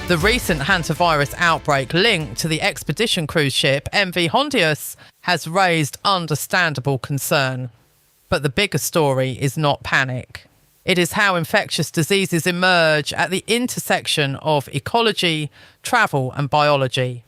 The recent hantavirus outbreak linked to the expedition cruise ship MV Hondius has raised understandable concern. But the bigger story is not panic. It is how infectious diseases emerge at the intersection of ecology, travel and biology.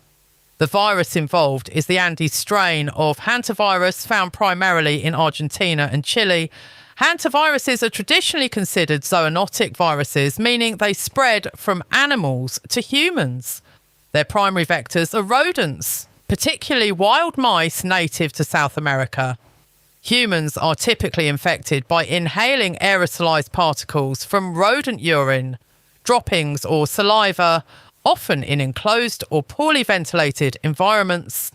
The virus involved is the Andes strain of hantavirus found primarily in Argentina and Chile. Hantaviruses are traditionally considered zoonotic viruses, meaning they spread from animals to humans. Their primary vectors are rodents, particularly wild mice native to South America. Humans are typically infected by inhaling aerosolized particles from rodent urine, droppings or saliva, often in enclosed or poorly ventilated environments.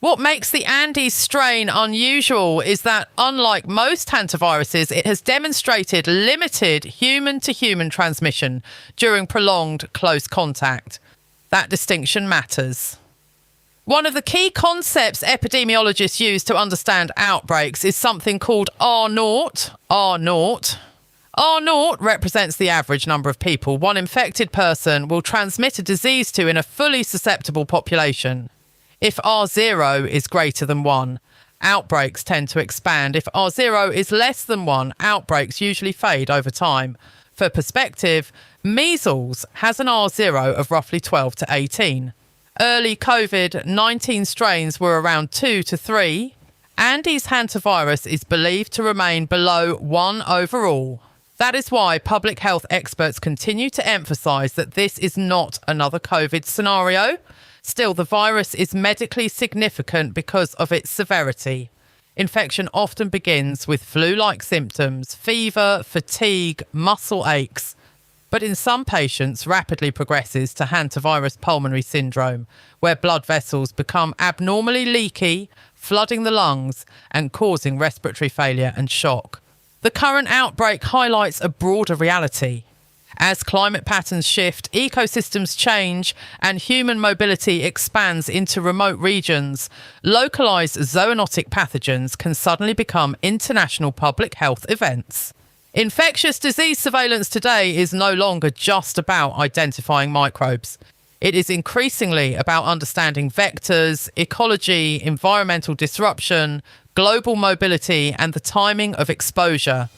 What makes the Andes strain unusual is that, unlike most hantaviruses, it has demonstrated limited human-to-human transmission during prolonged close contact. That distinction matters. One of the key concepts epidemiologists use to understand outbreaks is something called R0. R0 represents the average number of people one infected person will transmit a disease to in a fully susceptible population. If R0 is greater than 1, outbreaks tend to expand. If R0 is less than 1, outbreaks usually fade over time. For perspective, measles has an R0 of roughly 12 to 18. Early COVID-19 strains were around 2 to 3. Andes hantavirus is believed to remain below 1 overall. That is why public health experts continue to emphasise that this is not another COVID scenario. Still, the virus is medically significant because of its severity. Infection often begins with flu-like symptoms, fever, fatigue, muscle aches, but in some patients rapidly progresses to hantavirus pulmonary syndrome, where blood vessels become abnormally leaky, flooding the lungs and causing respiratory failure and shock. The current outbreak highlights a broader reality. As climate patterns shift, ecosystems change, and human mobility expands into remote regions, localised zoonotic pathogens can suddenly become international public health events. Infectious disease surveillance today is no longer just about identifying microbes. It is increasingly about understanding vectors, ecology, environmental disruption, global mobility, and the timing of exposure.